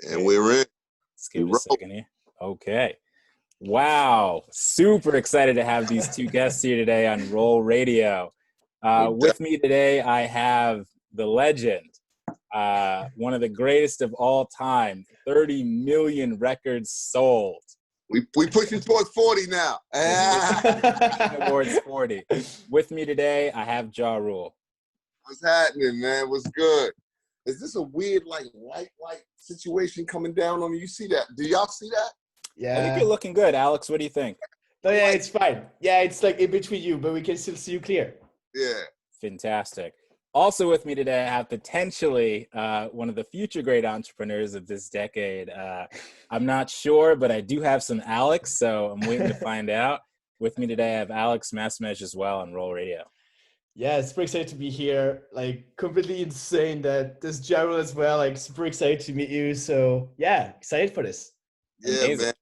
And we're in. Let's give it a second here. Okay. Wow. Super excited to have these two guests here today on Roll Radio. With me today, I have the legend, one of the greatest of all time, 30 million records sold. We pushing towards 40 now. Towards 40. With me today, I have Ja Rule. What's happening, man? What's good? Is this a weird, like, light situation coming down on me? You see that? Do y'all see that? Yeah. I think you're looking good, Alex. What do you think? Oh, yeah, it's fine. Yeah, it's like in between you, but we can still see you clear. Yeah. Fantastic. Also with me today, I have potentially one of the future great entrepreneurs of this decade. I'm not sure, but I do have some Alex, so I'm waiting to find out. With me today, I have Alex Masmej as well on Roll Radio. Yeah, super excited to be here. Like, completely insane that there's Gerald as well. Like, super excited to meet you. So yeah, excited for this. Yeah, amazing.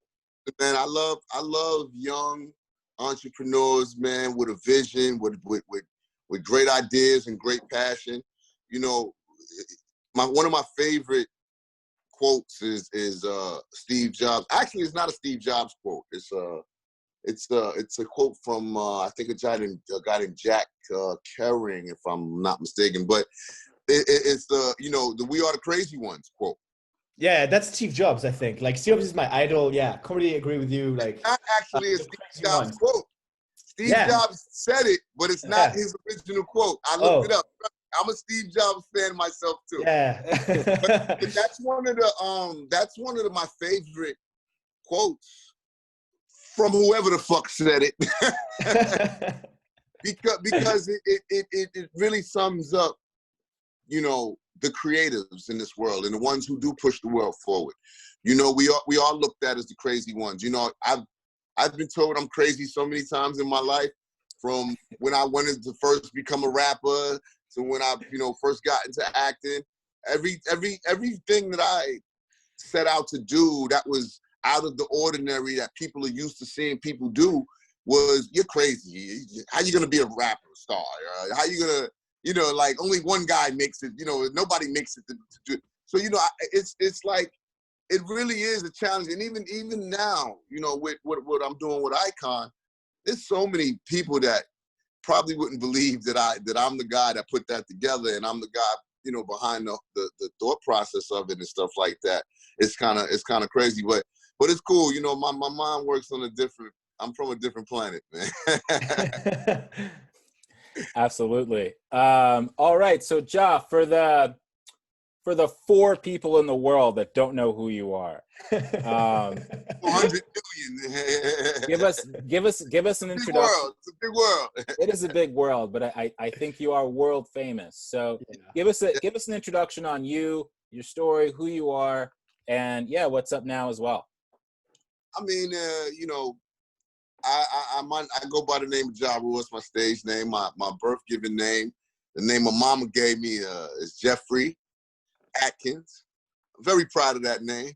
Man, I love young entrepreneurs, man, with a vision, with great ideas and great passion. You know, one of my favorite quotes is Steve Jobs. Actually, it's not a Steve Jobs quote. It's a quote from I think a guy named Jack Kerring, if I'm not mistaken. But it's the "We are the crazy ones" quote. Yeah, that's Steve Jobs, I think. Like, Steve Jobs is my idol. Yeah, completely agree with you. Like, not actually a Steve Jobs quote. Steve Jobs said it, but it's not his original quote. I looked it up. I'm a Steve Jobs fan myself too. Yeah. but that's one of my favorite quotes from whoever the fuck said it. because it really sums up, the creatives in this world and the ones who do push the world forward. We are looked at as the crazy ones. I've been told I'm crazy so many times in my life, from when I wanted to first become a rapper to when I, first got into acting. Everything that I set out to do that was out of the ordinary, that people are used to seeing people do, was, you're crazy. How you gonna be a rapper star? How you gonna, like, only one guy makes it. Nobody makes it to do. So it's like, it really is a challenge. And even now, with what I'm doing with Icon, there's so many people that probably wouldn't believe that I'm the guy that put that together, and I'm the guy, behind the thought process of it and stuff like that. It's kind of crazy, but it's cool. My mind works on I'm from a different planet, man. Absolutely. All right. So Ja, for the 4 people in the world that don't know who you are, 400 million. give us an introduction. It's a big world. It is a big world, but I think you are world famous. So give us an introduction on you, your story, who you are, and what's up now as well. I mean, I go by the name of Ja Rule. It's my stage name. My birth given name. The name my mama gave me is Jeffrey Atkins. I'm very proud of that name.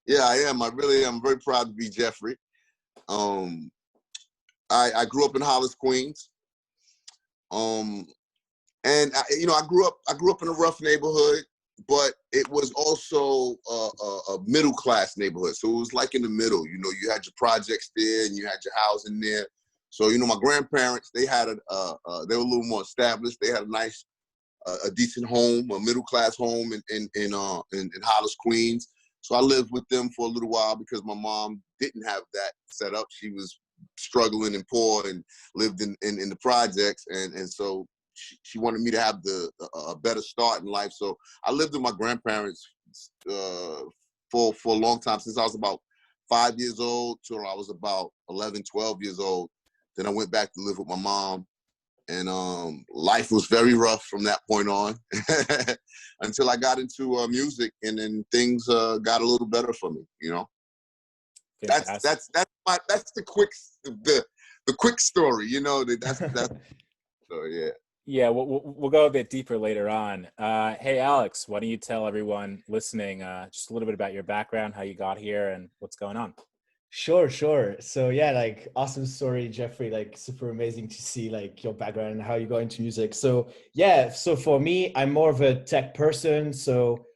Yeah, I am. I really am very proud to be Jeffrey. I grew up in Hollis, Queens. And I grew up in a rough neighborhood, but it was also a middle class neighborhood. So it was like in the middle. You had your projects there and you had your housing there. So my grandparents, they had they were a little more established. They had a nice, a decent home, a middle class home in Hollis, Queens. So I lived with them for a little while because my mom didn't have that set up. She was struggling and poor and lived in the projects, and so she wanted me to have a better start in life. So I lived with my grandparents for a long time, since I was about 5 years old till I was about 11, 12 years old. Then I went back to live with my mom, and life was very rough from that point on until I got into music, and then things got a little better for me. That's the quick story. That's so yeah. Yeah, we'll go a bit deeper later on. Hey, Alex, why don't you tell everyone listening just a little bit about your background, how you got here, and what's going on? Sure. So yeah, like, awesome story, Jeffrey. Like, super amazing to see like your background and how you got into music. So yeah, so for me, I'm more of a tech person. So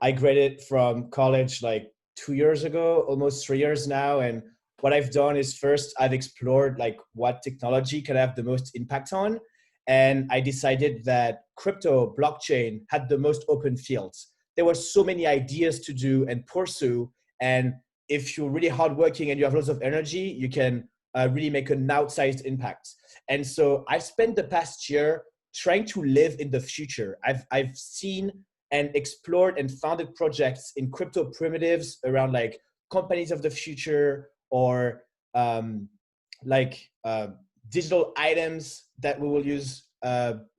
I graduated from college like 2 years ago, almost 3 years now. And what I've done is first I've explored like what technology can have the most impact on. And I decided that crypto blockchain had the most open fields. There were so many ideas to do and pursue. And if you're really hardworking and you have lots of energy, you can really make an outsized impact. And so I've spent the past year trying to live in the future. I've seen and explored and founded projects in crypto primitives around like companies of the future, or like digital items that we will use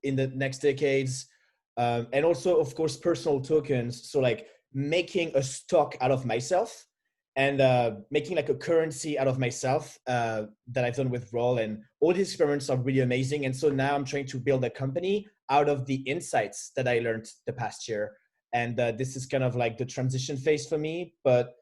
in the next decades. And also, of course, personal tokens. So like making a stock out of myself and making like a currency out of myself that I've done with Roll. And all these experiments are really amazing. And so now I'm trying to build a company out of the insights that I learned the past year. And this is kind of like the transition phase for me. But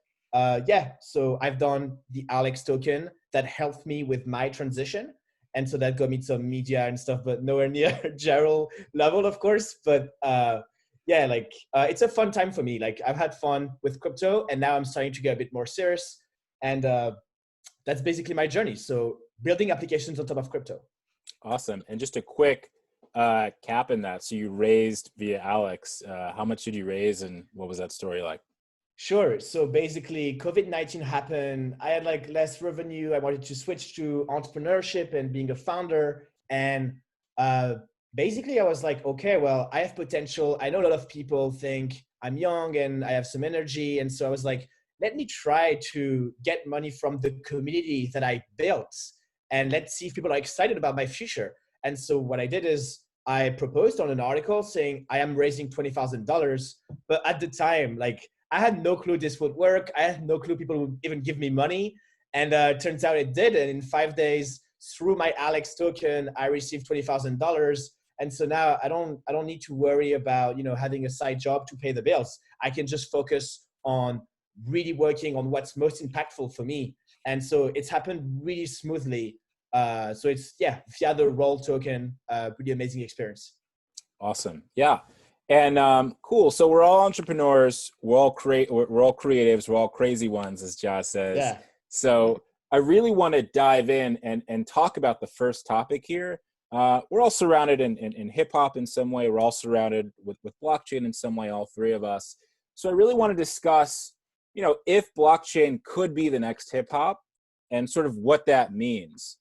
yeah, so I've done the Alex token that helped me with my transition. And so that got me some media and stuff, but nowhere near Gerald level, of course. But yeah, like it's a fun time for me. Like I've had fun with crypto, and now I'm starting to get a bit more serious. And that's basically my journey. So building applications on top of crypto. Awesome. And just a quick cap in that. So you raised via Alex. How much did you raise, and what was that story like? Sure. So basically, COVID-19 happened. I had like less revenue. I wanted to switch to entrepreneurship and being a founder. And basically, I was like, okay, well, I have potential. I know a lot of people think I'm young and I have some energy. And so I was like, let me try to get money from the community that I built, and let's see if people are excited about my future. And so what I did is I proposed on an article saying I am raising $20,000. But at the time, like, I had no clue this would work. I had no clue people would even give me money. And turns out it did. And in 5 days, through my Alex token, I received $20,000. And so now I don't need to worry about, you know, having a side job to pay the bills. I can just focus on really working on what's most impactful for me. And so it's happened really smoothly. So it's, yeah, via the Roll token, pretty amazing experience. Awesome. Yeah. And cool. So we're all entrepreneurs. We're all creatives. We're all crazy ones, as Josh says. Yeah. So I really want to dive in and talk about the first topic here. We're all surrounded in hip hop in some way. We're all surrounded with blockchain in some way, all three of us. So I really want to discuss, you know, if blockchain could be the next hip hop and sort of what that means.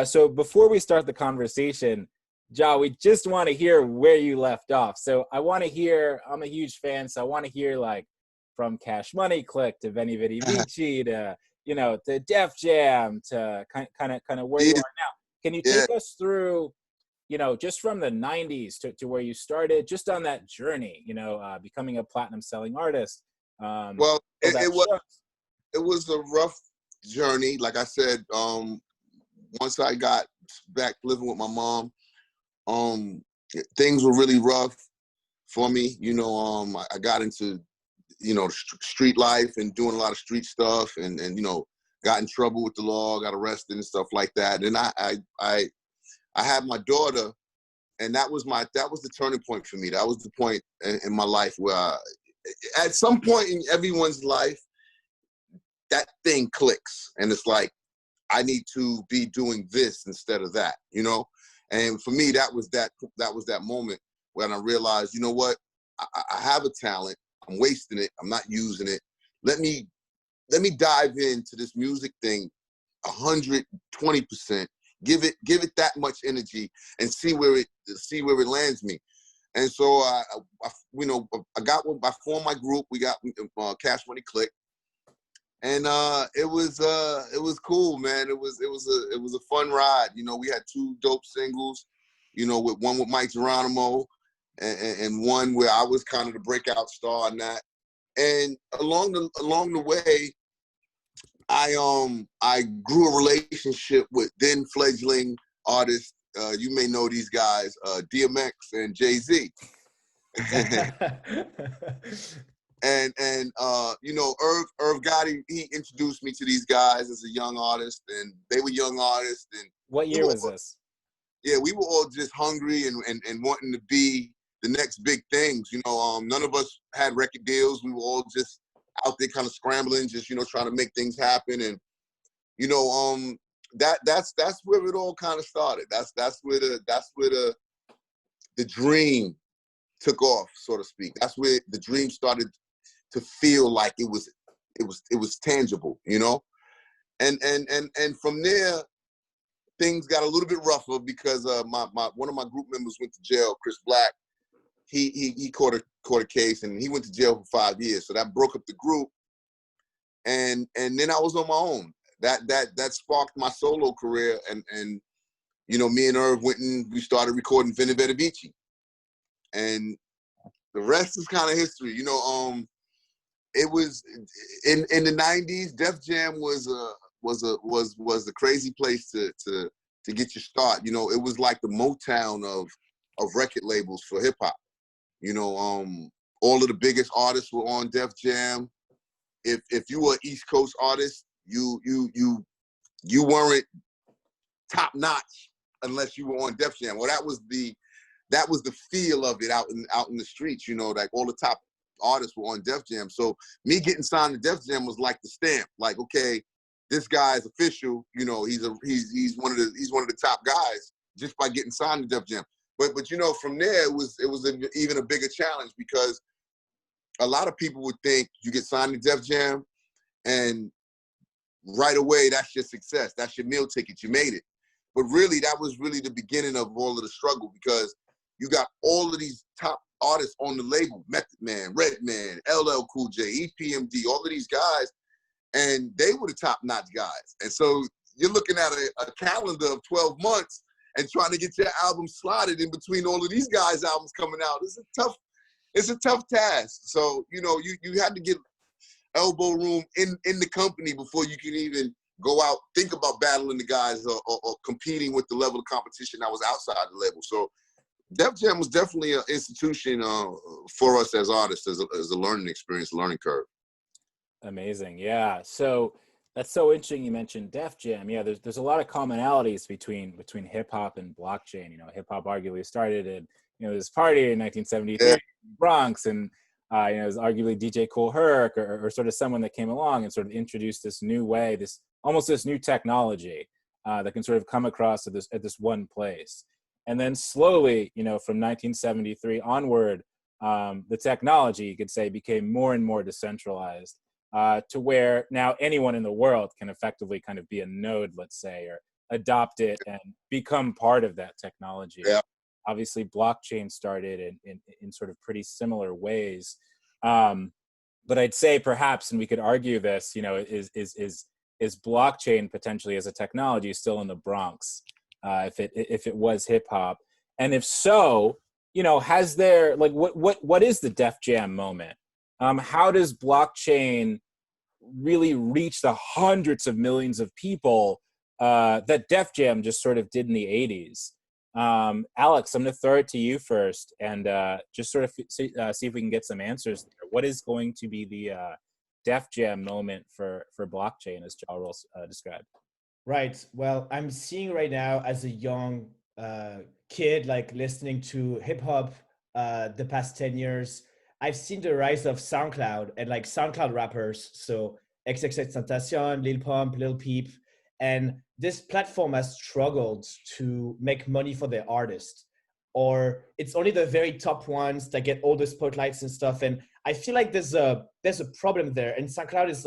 So before we start the conversation, Ja, we just want to hear where you left off. So I want to hear, I'm a huge fan, so I want to hear like from Cash Money Click to Veni Vidi Vici to, you know, to Def Jam to kind of where you are now. Can you take us through, you know, just from the 90s to where you started, just on that journey, you know, becoming a platinum selling artist? Well, it was a rough journey. Like I said, once I got back living with my mom, things were really rough for me. You know, I got into, you know, street life and doing a lot of street stuff, and you know, got in trouble with the law, got arrested and stuff like that. And I had my daughter, and that was the turning point for me. That was the point in my life where at some point in everyone's life, that thing clicks, and it's like, I need to be doing this instead of that, you know? And for me, that was that moment when I realized, you know what, I have a talent, I'm wasting it, I'm not using it. Let me dive into this music thing 120%, give it that much energy and see where it lands me. And so I formed my group. We got Cash Money Click. And it was cool, man. It was a fun ride. You know, we had 2 dope singles, you know, one with Mike Geronimo and one where I was kind of the breakout star on that. And along the way, I grew a relationship with then fledgling artists. You may know these guys, DMX and Jay-Z. And you know, Irv Gotti, he introduced me to these guys as a young artist, and they were young artists. And what year was this? Yeah, we were all just hungry and wanting to be the next big things. None of us had record deals. We were all just out there kind of scrambling, just, trying to make things happen. And, that's where it all kind of started. That's where the dream took off, so to speak. That's where the dream started to feel like it was tangible, And from there, things got a little bit rougher because one of my group members went to jail, Chris Black. He caught a case and he went to jail for 5 years. So that broke up the group. And then I was on my own. That sparked my solo career. And me and Irv went and we started recording Veni Vidi Vici. And the rest is kind of history. It was in the 90s, Def Jam was a crazy place to get your start. It was like the Motown of record labels for hip hop. All of the biggest artists were on Def Jam. If you were an East Coast artist, you weren't top notch unless you were on Def Jam. Well, that was the feel of it out in the streets. Like all the top artists were on Def Jam. So me getting signed to Def Jam was like the stamp. Like, okay, this guy is official. He's one of the top guys just by getting signed to Def Jam. But from there it was even a bigger challenge because a lot of people would think you get signed to Def Jam and right away that's your success. That's your meal ticket. You made it. But really, that was really the beginning of all of the struggle because you got all of these top artists on the label, Method Man, Redman, LL Cool J, EPMD, all of these guys, and they were the top-notch guys. And so you're looking at a calendar of 12 months and trying to get your album slotted in between all of these guys' albums coming out. It's a tough task. So, you had to get elbow room in the company before you can even go out, think about battling the guys or competing with the level of competition that was outside the label. So Def Jam was definitely an institution for us as artists, as a learning experience, learning curve. Amazing. Yeah. So that's so interesting. You mentioned Def Jam. Yeah, there's a lot of commonalities between hip hop and blockchain. Hip hop arguably started in this party in 1973 in Bronx, and it was arguably DJ Kool Herc or sort of someone that came along and sort of introduced this new way, this new technology that can sort of come across at this one place. And then slowly, from 1973 onward, the technology, you could say, became more and more decentralized to where now anyone in the world can effectively kind of be a node, let's say, or adopt it and become part of that technology. Yeah. Obviously, blockchain started in sort of pretty similar ways. But I'd say perhaps, and we could argue this, is blockchain potentially as a technology still in the Bronx? If it was hip hop, and if so, has there what is the Def Jam moment? How does blockchain really reach the hundreds of millions of people that Def Jam just sort of did in the 80s? Alex, I'm going to throw it to you first, and just sort of see if we can get some answers there. What is going to be the Def Jam moment for blockchain, as Ja Rule described? Right. Well, I'm seeing right now as a young kid, listening to hip hop the past 10 years, I've seen the rise of SoundCloud and SoundCloud rappers. So XXXTentacion, Lil Pump, Lil Peep. And this platform has struggled to make money for their artists, or it's only the very top ones that get all the spotlights and stuff. And I feel like there's a problem there. And SoundCloud is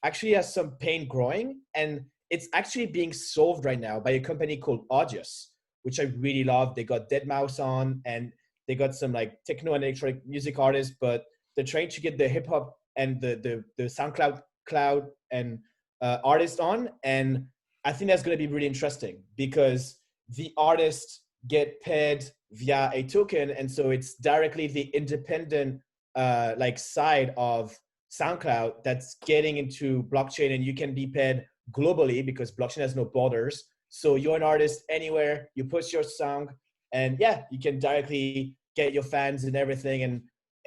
actually has some pain growing, and it's actually being solved right now by a company called Audius, which I really love. They got Deadmau5 on, and they got some techno and electronic music artists, but they're trying to get the hip hop and the SoundCloud cloud and artists on. And I think that's going to be really interesting because the artists get paid via a token. And so it's directly the independent side of SoundCloud that's getting into blockchain, and you can be paid globally because blockchain has no borders. So you're an artist anywhere, you post your song, and you can directly get your fans and everything. And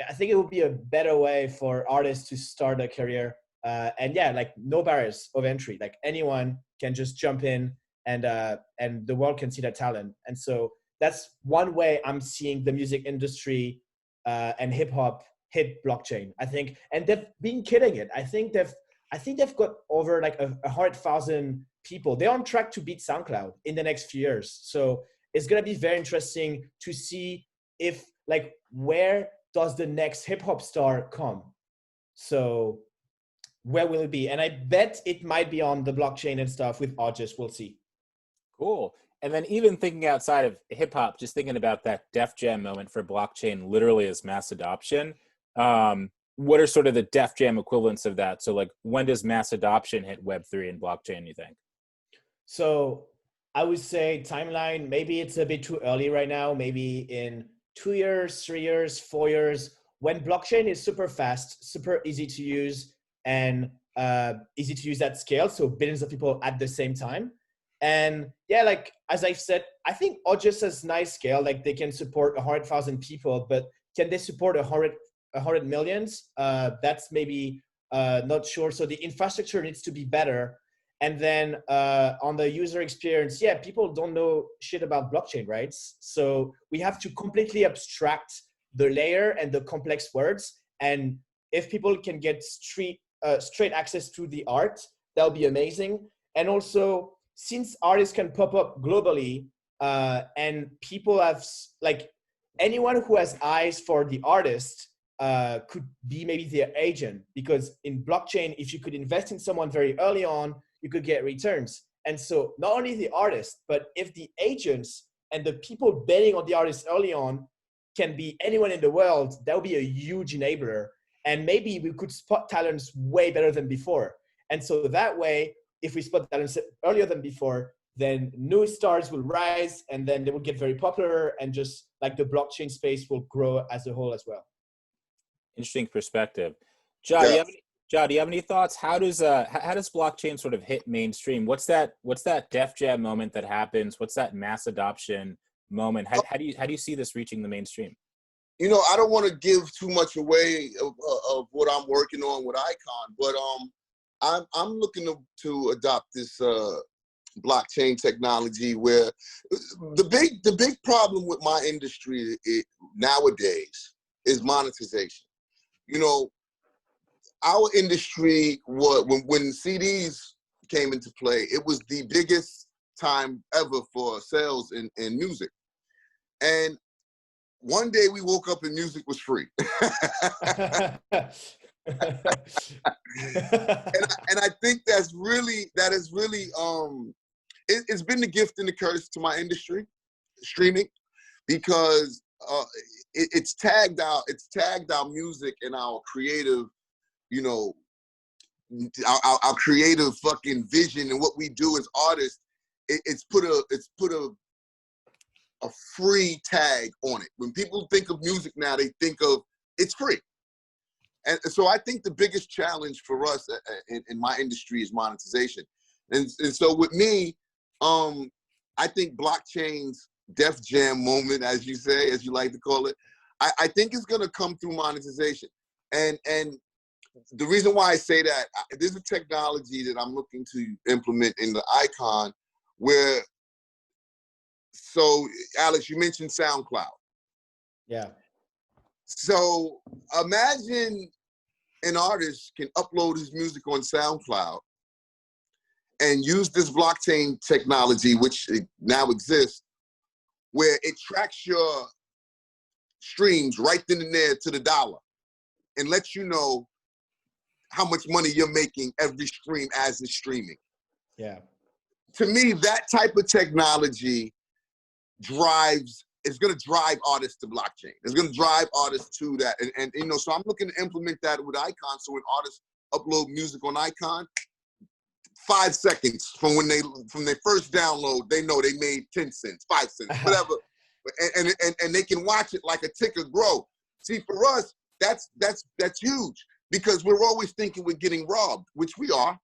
I think it would be a better way for artists to start a career. And no barriers of entry. Anyone can just jump in, and the world can see their talent. And so that's one way I'm seeing the music industry and hip hop hit blockchain. I think, and they've been killing it. I think they've got over like 100,000 people. They're on track to beat SoundCloud in the next few years. So it's gonna be very interesting to see if like where does the next hip hop star come. So where will it be? And I bet it might be on the blockchain and stuff with artists. We'll see. Cool. And then even thinking outside of hip hop, just thinking about that Def Jam moment for blockchain literally as mass adoption. What are sort of the Def Jam equivalents of that? So like when does mass adoption hit Web3 and blockchain, you think? So I would say timeline, maybe it's a bit too early right now, maybe in 2 years, 3 years, 4 years, when blockchain is super fast, super easy to use, and easy to use at scale. So billions of people at the same time. And yeah, like, as I've said, I think Audius has nice scale, like they can support 100,000 people, but can they support 100 millions? That's maybe not sure. So the infrastructure needs to be better. And then on the user experience, yeah, people don't know shit about blockchain, right? So we have to completely abstract the layer and the complex words. And if people can get straight access to the art, that'll be amazing. And also, since artists can pop up globally and people have, like, anyone who has eyes for the artist could be maybe their agent, because in blockchain, if you could invest in someone very early on, you could get returns. And so not only the artist, but if the agents and the people betting on the artist early on can be anyone in the world, that would be a huge enabler. And maybe we could spot talents way better than before. And so that way, if we spot talents earlier than before, then new stars will rise and then they will get very popular, and just like the blockchain space will grow as a whole as well. Interesting perspective. John, do you have any thoughts? How does blockchain sort of hit mainstream? What's that Def Jam moment that happens? What's that mass adoption moment? How do you see this reaching the mainstream? You know, I don't want to give too much away of what I'm working on with Icon, but I'm looking to adopt this blockchain technology, where the big problem with my industry nowadays is monetization. You know, our industry, when CDs came into play, it was the biggest time ever for sales in music. And one day we woke up and music was free. and I think that is really it's been the gift and the curse to my industry, streaming, because it's tagged our music and our creative, you know, our creative fucking vision and what we do as artists. It's put a free tag on it. When people think of music now, they think of it's free. And so I think the biggest challenge for us in my industry is monetization. And so with me, I think blockchain's Def Jam moment, as you say, as you like to call it, I think it's gonna come through monetization. And the reason why I say that, there's a technology that I'm looking to implement in the Icon where, so Alex, you mentioned SoundCloud. Yeah. So imagine an artist can upload his music on SoundCloud and use this blockchain technology, which now exists, where it tracks your streams right then and there to the dollar and lets you know how much money you're making every stream as it's streaming. Yeah. To me, that type of technology is going to drive artists to blockchain. It's going to drive artists to that. And you know, so I'm looking to implement that with Icon. So when artists upload music on Icon, 5 seconds from their first download, they know they made 10 cents, 5 cents, whatever. And they can watch it like a ticker grow. See, for us, that's huge, because we're always thinking we're getting robbed, which we are,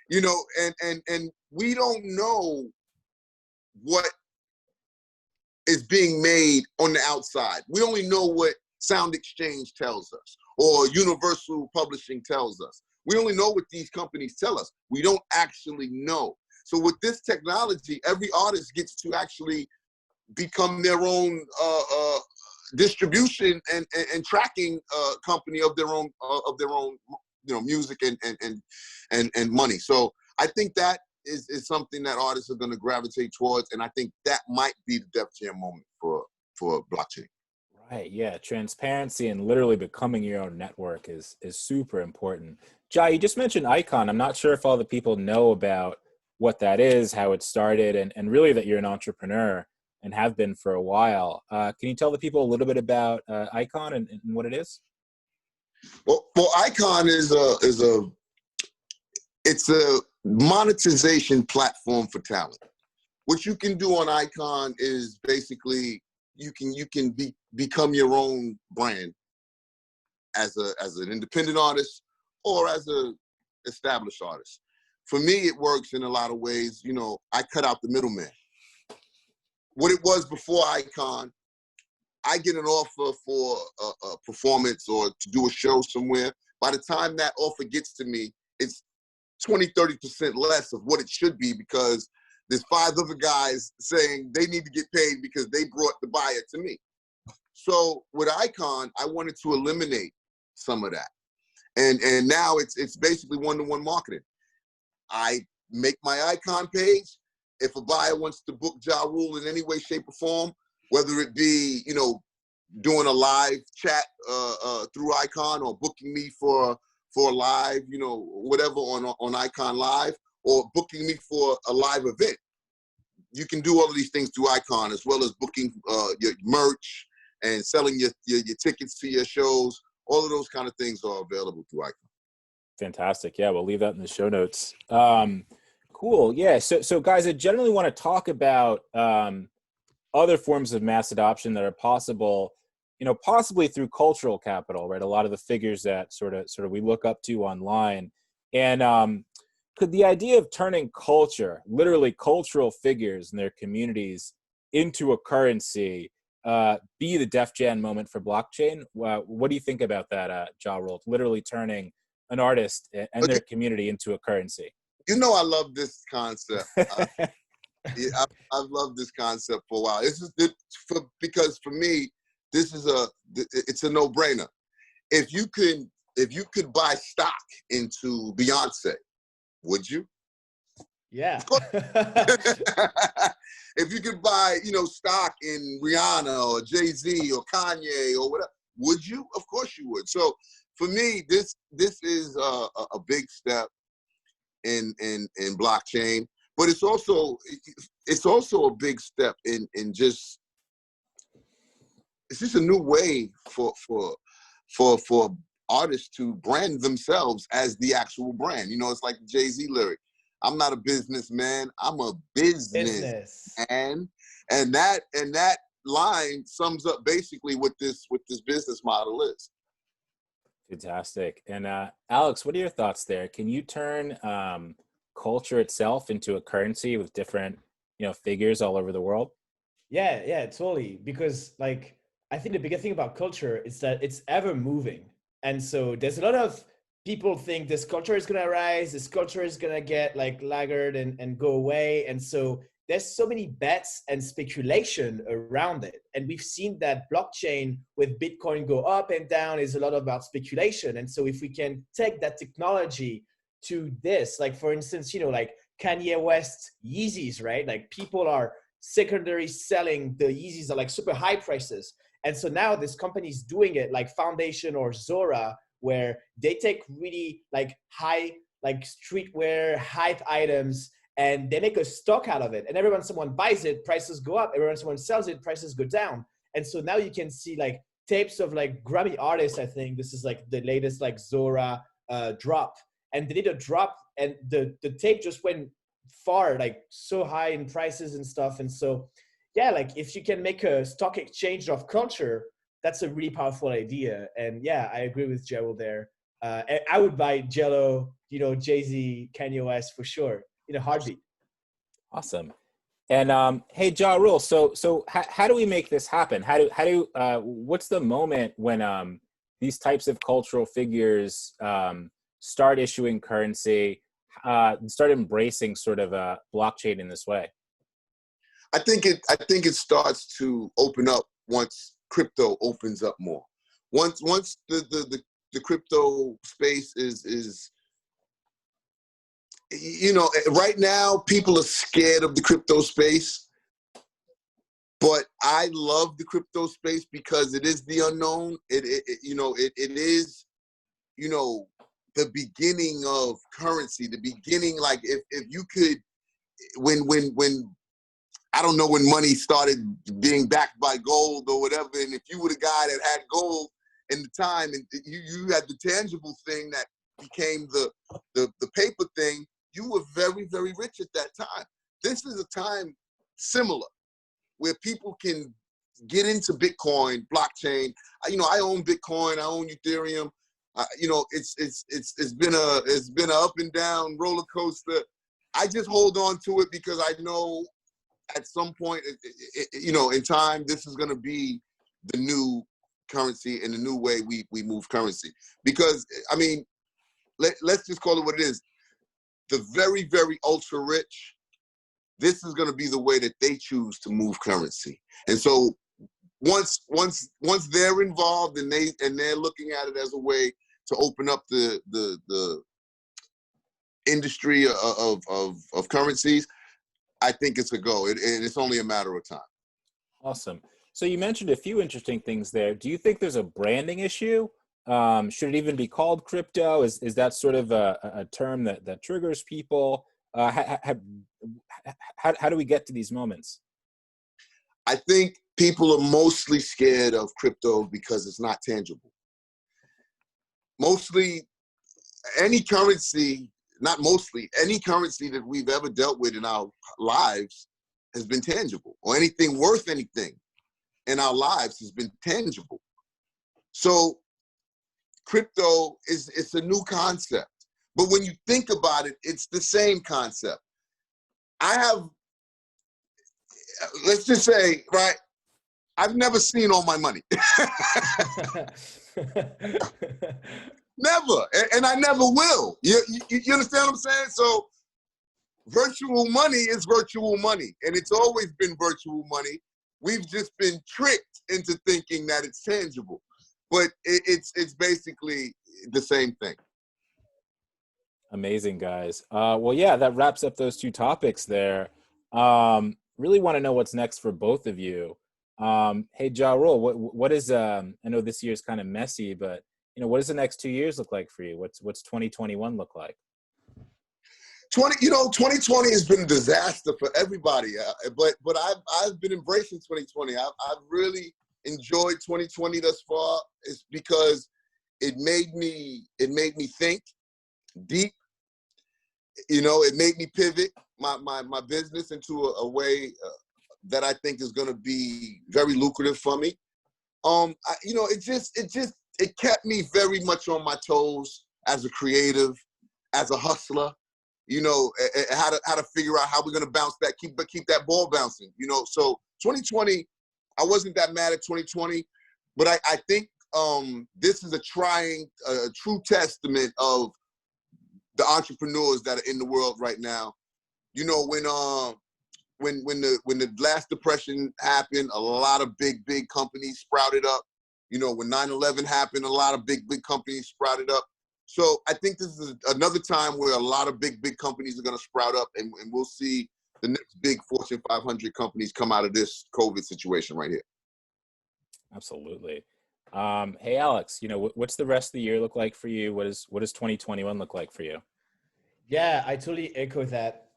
you know, and we don't know what is being made on the outside. We only know what Sound Exchange tells us or Universal Publishing tells us. We only know what these companies tell us. We don't actually know. So with this technology, every artist gets to actually become their own distribution and tracking company of their own music and money. So I think that is something that artists are going to gravitate towards, and I think that might be the Def Jam moment for blockchain. Right. Yeah. Transparency and literally becoming your own network is super important. Jai, you just mentioned Icon. I'm not sure if all the people know about what that is, how it started, and really that you're an entrepreneur and have been for a while. Can you tell the people a little bit about Icon and what it is? Well, Icon it's a monetization platform for talent. What you can do on Icon is basically you can become your own brand as an independent artist or as a established artist. For me, it works in a lot of ways. You know, I cut out the middleman. What it was before Icon, I get an offer for a performance or to do a show somewhere. By the time that offer gets to me, it's 20-30% less of what it should be because there's 5 other guys saying they need to get paid because they brought the buyer to me. So with Icon, I wanted to eliminate some of that. And now it's basically one-to-one marketing. I make my Icon page. If a buyer wants to book Ja Rule in any way, shape, or form, whether it be, you know, doing a live chat through Icon or booking me for a live, you know, whatever on Icon Live, or booking me for a live event. You can do all of these things through Icon, as well as booking your merch and selling your tickets to your shows. All of those kind of things are available through Icon. Fantastic. Yeah, we'll leave that in the show notes. Cool. Yeah. So guys, I generally want to talk about other forms of mass adoption that are possible, you know, possibly through cultural capital, right? A lot of the figures that sort of we look up to online. And could the idea of turning culture, literally cultural figures in their communities, into a currency be the Def Jam moment for blockchain? What do you think about that, Ja Rule? Literally turning an artist and their community into a currency. You know, I love this concept. I've loved this concept for a while. Because for me, it's a no-brainer. If you could buy stock into Beyonce, would you? Yeah. If you could buy, you know, stock in Rihanna or Jay-Z or Kanye or whatever, would you? Of course you would. So for me, this is a big step in blockchain, but it's also a big step in just, it's just a new way for artists to brand themselves as the actual brand. You know, it's like the Jay-Z lyric, I'm not a businessman, I'm a business. And that line sums up basically what this business model is. Fantastic. And Alex, what are your thoughts there? Can you turn culture itself into a currency with different, you know, figures all over the world? Yeah, totally. Because like, I think the bigger thing about culture is that it's ever moving. And so there's a lot of people think this culture is going to rise, this culture is going to get like laggard and go away. And so there's so many bets and speculation around it. And we've seen that blockchain with Bitcoin go up and down is a lot about speculation. And so if we can take that technology to this, like for instance, you know, like Kanye West Yeezys, right? Like people are secondary selling the Yeezys at like super high prices. And so now this company is doing it like Foundation or Zora, where they take really like high, like streetwear hype items and they make a stock out of it. And every time someone buys it, prices go up. Every time someone sells it, prices go down. And so now you can see like tapes of like Grammy artists. I think this is like the latest like Zora drop. And they did a drop and the tape just went far, like so high in prices and stuff. And so, yeah, like if you can make a stock exchange of culture, that's a really powerful idea. And yeah, I agree with Gerald there. I would buy Jello, you know, Jay-Z, Kanye West for sure in a heartbeat. Awesome. And hey, Ja Rule, so how do we make this happen? How do what's the moment when these types of cultural figures start issuing currency, start embracing sort of a blockchain in this way? I think it starts to open up once crypto opens up more. Once the crypto space is, you know, right now people are scared of the crypto space, but I love the crypto space because it is the unknown. It is, you know, the beginning of currency, the beginning, like if you could, when I don't know when money started being backed by gold or whatever, and if you were the guy that had gold in the time, and you had the tangible thing that became the paper thing, you were very, very rich at that time. This is a time similar where people can get into Bitcoin, blockchain. You know, I own Bitcoin, I own Ethereum. You know, it's been an up and down roller coaster. I just hold on to it because I know at some point, you know, in time, this is going to be the new currency and the new way we move currency. Because, I mean, let's just call it what it is. The very, very ultra rich, this is going to be the way that they choose to move currency. And so once they're involved and they're looking at it as a way to open up the industry of currencies, I think it's a go. And it's only a matter of time. Awesome. So you mentioned a few interesting things there. Do you think there's a branding issue? Should it even be called crypto? Is that sort of a term that triggers people? How do we get to these moments? I think people are mostly scared of crypto because it's not tangible. Mostly, any currency that we've ever dealt with in our lives has been tangible, or anything worth anything in our lives has been tangible. So crypto it's a new concept. But when you think about it, it's the same concept. Let's just say, right, I've never seen all my money. Never, and I never will. You understand what I'm saying? So virtual money is virtual money, and it's always been virtual money. We've just been tricked into thinking that it's tangible, but it's basically the same thing. Amazing, guys. Well, yeah, that wraps up those two topics there. Really want to know what's next for both of you. Hey, Ja Rule, what is, I know this year's kind of messy, but you know, what does the next 2 years look like for you? What's 2021 look like? 2020 has been a disaster for everybody, but I've been embracing 2020. I've really enjoyed 2020 thus far. It's because it made me think deep. You know, it made me pivot my business into a way that I think is going to be very lucrative for me. It kept me very much on my toes as a creative, as a hustler. You know, how to figure out how we're going to bounce back, keep that ball bouncing. You know, so 2020, I wasn't that mad at 2020, but I think this is a true testament of the entrepreneurs that are in the world right now. You know, when the last depression happened, a lot of big companies sprouted up. You know, when 9/11 happened, a lot of big companies sprouted up. So I think this is another time where a lot of big companies are going to sprout up, and we'll see the next big Fortune 500 companies come out of this COVID situation right here. Absolutely. Hey, Alex, you know, what's the rest of the year look like for you? What does 2021 look like for you? Yeah, I totally echo that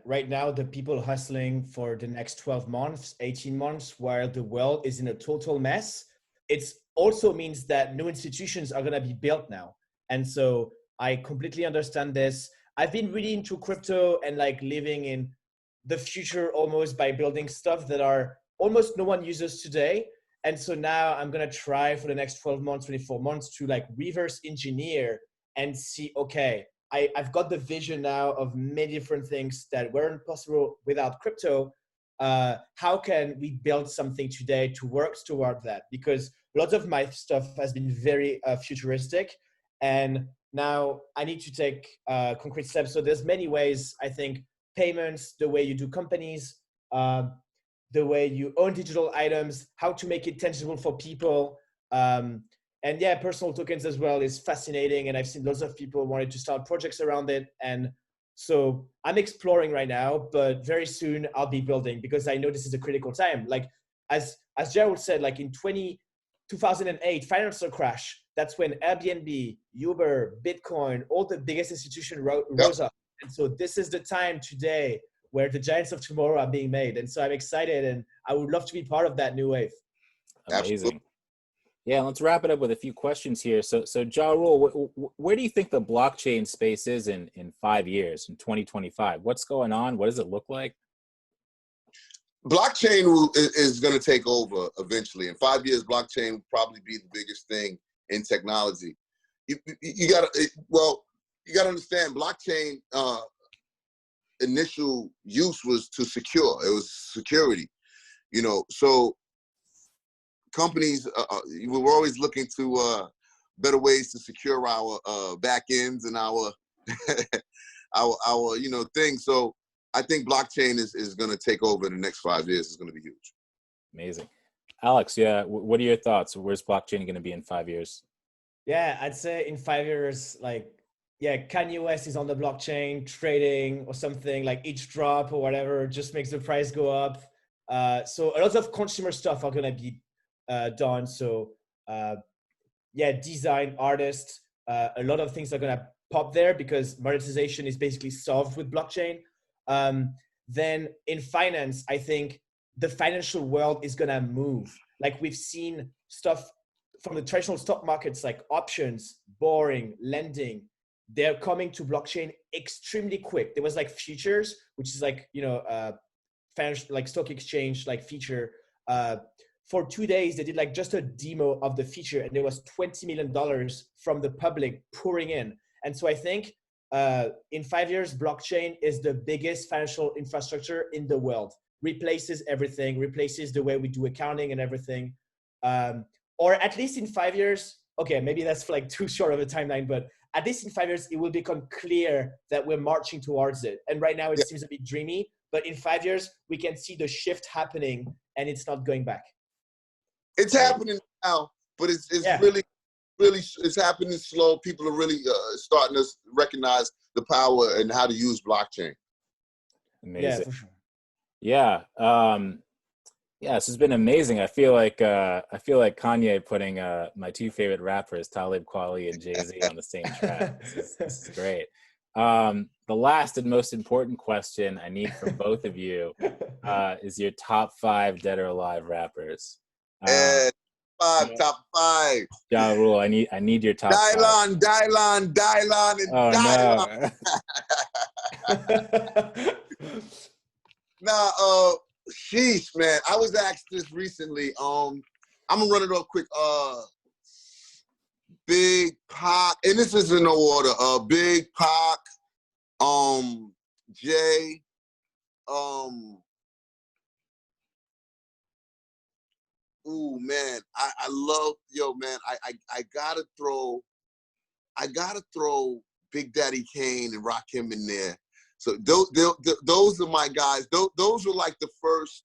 right now the people hustling for the next 12 months, 18 months, while the world is in a total mess, it also means that new institutions are going to be built now. And so I completely understand this. I've been really into crypto and like living in the future almost by building stuff that are almost no one uses today. And so now I'm going to try for the next 12 months, 24 months to like reverse engineer and see, okay, I've got the vision now of many different things that weren't possible without crypto. How can we build something today to work toward that? Because a lot of my stuff has been very futuristic, and now I need to take concrete steps. So there's many ways, I think, payments, the way you do companies, the way you own digital items, how to make it tangible for people. And yeah, personal tokens as well is fascinating. And I've seen lots of people wanted to start projects around it. And so I'm exploring right now, but very soon I'll be building, because I know this is a critical time. Like as Gerald said, like in 2008 financial crash, that's when Airbnb, Uber, Bitcoin, all the biggest institutions rose up. And so this is the time today where the giants of tomorrow are being made. And so I'm excited, and I would love to be part of that new wave. Amazing. Absolutely. Yeah, let's wrap it up with a few questions here. So Ja Rule, where do you think the blockchain space is in 5 years, in 2025? What's going on? What does it look like? Blockchain is going to take over eventually. In 5 years, blockchain will probably be the biggest thing in technology. You got to understand, blockchain initial use was to secure. It was security, so companies, we were always looking to better ways to secure our back ends and our our things. So I think blockchain is going to take over in the next 5 years. It's going to be huge. Amazing. Alex, yeah, what are your thoughts? Where's blockchain going to be in 5 years? Yeah, I'd say in 5 years, like, yeah, Kanye West is on the blockchain trading or something, like each drop or whatever just makes the price go up. So a lot of consumer stuff are going to be done. So yeah, design, artists, a lot of things are going to pop there because monetization is basically solved with blockchain. Then in finance, I think the financial world is going to move. Like we've seen stuff from the traditional stock markets, like options, boring, lending, they're coming to blockchain extremely quick. There was like futures, which is like, financial, like stock exchange, like feature. For 2 days, they did like just a demo of the feature, and there was $20 million from the public pouring in. And so I think in 5 years, blockchain is the biggest financial infrastructure in the world. Replaces everything, replaces the way we do accounting and everything. Or at least in 5 years, okay, maybe that's like too short of a timeline, but at least in 5 years, it will become clear that we're marching towards it. And right now it seems a bit dreamy, but in 5 years, we can see the shift happening and it's not going back. It's happening now, but it's really, it's happening slow. People are really starting to recognize the power and how to use blockchain. Amazing. Yeah, for sure. Yeah. Yeah, this has been amazing. I feel like Kanye putting my two favorite rappers, Talib Kweli and Jay-Z, on the same track. This is great. The last and most important question I need from both of you is your top 5 dead or alive rappers. Top 5. Ja Rule, I need your top 5. Dylan, and Dylan. No. Sheesh, man. I was asked this recently. I'm gonna run it off quick. Big Pac, and this is in no order. Big Pac, Jay, ooh man, I love man. I gotta throw Big Daddy Kane and Rakim in there. So those are my guys. Those were like the first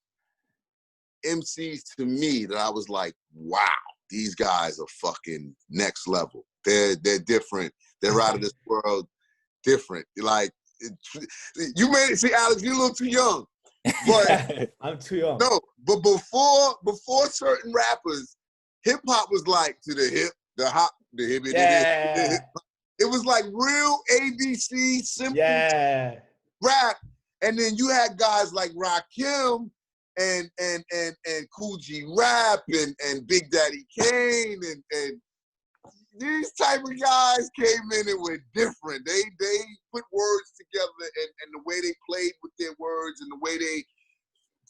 MCs to me that I was like, wow, these guys are fucking next level. They're different. They're out of this world. Different. Like you made it. See, Alex, you're a little too young. But I'm too young. No, but before certain rappers, hip hop was like to the hip, the hop, the hip, the hip. It was like real ABC, simple rap. And then you had guys like Rakim and Kool G Rap and Big Daddy Kane and these type of guys came in and were different. They put words together and the way they played with their words and the way they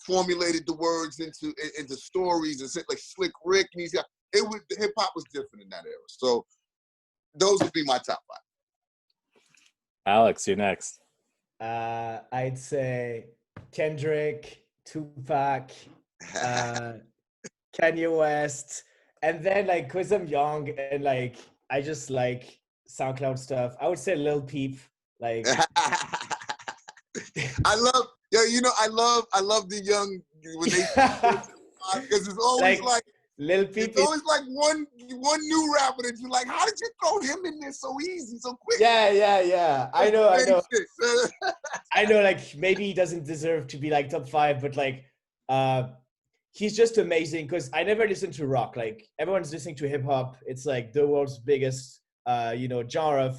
formulated the words into stories and like Slick Rick and these guys. Hip hop was different in that era. So those would be my top 5. Alex, you're next. I'd say Kendrick, Tupac, Kanye West, and then like because I'm young and like I just like SoundCloud stuff, I would say Lil Peep. Like I Yeah, you know, I love the young when they because it's always like Lil it's Peep. always like one new rapper that you like. How did you throw him in there so easy, so quick? Yeah. I know. Shit. I know. Like maybe he doesn't deserve to be like top 5, but like, he's just amazing. Because I never listened to rock. Like everyone's listening to hip hop. It's like the world's biggest, genre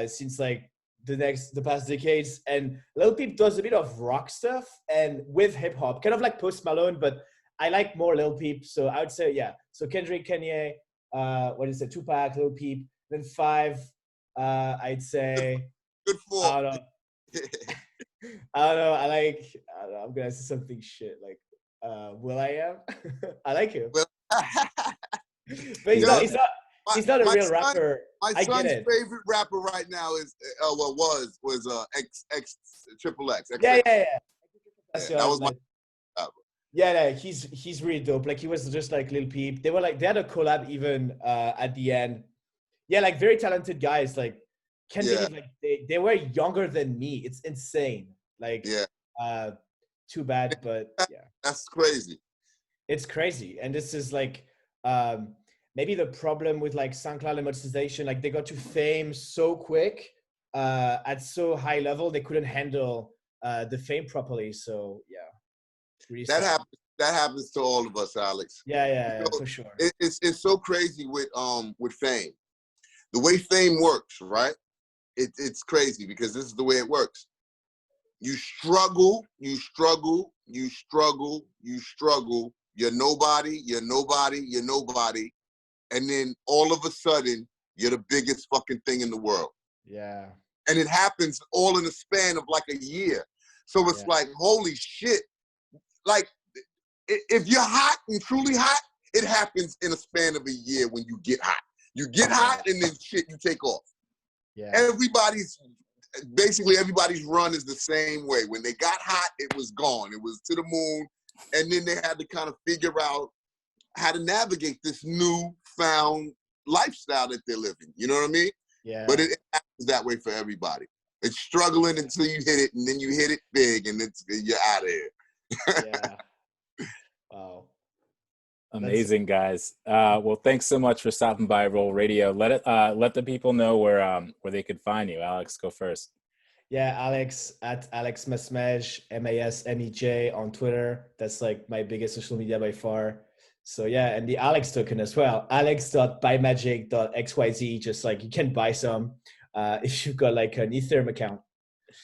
since like the past decades. And Lil Peep does a bit of rock stuff and with hip hop, kind of like Post Malone, but I like more Lil Peep. So I would say, yeah. So Kendrick, Kanye, what is it? Tupac, Lil Peep. Then 5, I'd say, Good for. I don't know. I don't know. I don't know. I'm gonna say something shit like, will.i.am. I like him, Well, but he's not a real rapper. My I get son's it. favorite rapper right now is was X Triple X. Yeah. Yeah, That's that was my rapper. Yeah, he's really dope. Like he was just like Lil Peep. They had a collab even at the end. Yeah, like very talented guys. Like can't believe like they were younger than me. It's insane. Like too bad, but yeah. That's crazy. It's crazy. And this is like maybe the problem with like SoundCloud and monetization. Like they got to fame so quick at so high level, they couldn't handle the fame properly. So yeah. Really That happens to all of us, Alex. Yeah, for sure. It's so crazy with fame. The way fame works, right? It's crazy because this is the way it works. You struggle. You're nobody. And then all of a sudden, you're the biggest fucking thing in the world. Yeah. And it happens all in a span of like a year. So it's like, holy shit. Like, if you're hot and truly hot, it happens in a span of a year when you get hot. You get hot and then shit, you take off. Yeah. Everybody's run is the same way. When they got hot, it was gone. It was to the moon. And then they had to kind of figure out how to navigate this newfound lifestyle that they're living. You know what I mean? Yeah. But it happens that way for everybody. It's struggling until you hit it, and then you hit it big, and you're out of here. Yeah. Wow. Amazing, guys. Well, thanks so much for stopping by Roll Radio. Let the people know where they could find you. Alex, go first. Yeah, Alex at Alex Masmej, Masmej on Twitter. That's like my biggest social media by far. So yeah, and the Alex token as well, alex.buymagic.xyz. Just like you can buy some if you've got like an Ethereum account.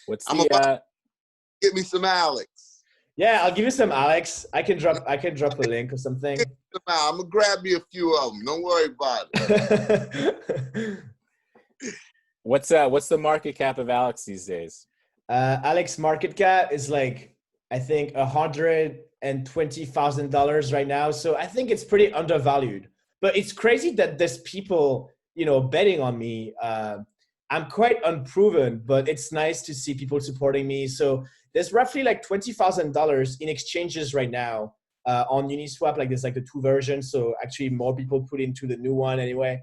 What's the Get me some Alex. Yeah, I'll give you some Alex. I can drop a link or something. I'm gonna grab me a few of them. Don't worry about it. What's the market cap of Alex these days? Alex market cap is like, I think $120,000 right now. So I think it's pretty undervalued. But it's crazy that there's people, betting on me. I'm quite unproven, but it's nice to see people supporting me. So there's roughly like $20,000 in exchanges right now on Uniswap. Like there's like the 2 versions. So actually more people put into the new one anyway.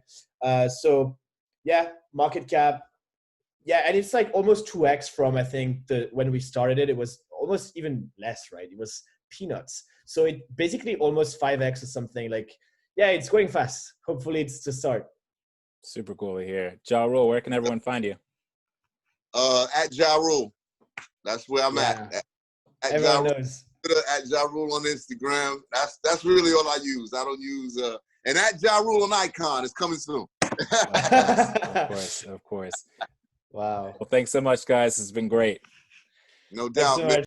So yeah, market cap. Yeah, and it's like almost 2x from, I think, when we started it was almost even less, right? It was peanuts. So it basically almost 5x or something. Like, yeah, it's going fast. Hopefully it's the start. Super cool to hear. Ja Rule, where can everyone find you? At Ja Rule. That's where I'm at. Everyone knows. At Ja Rule on Instagram. That's really all I use. I don't use and at Ja Rule on Icon. It's coming soon. Of course. Wow. Well, thanks so much, guys. It's been great. No doubt.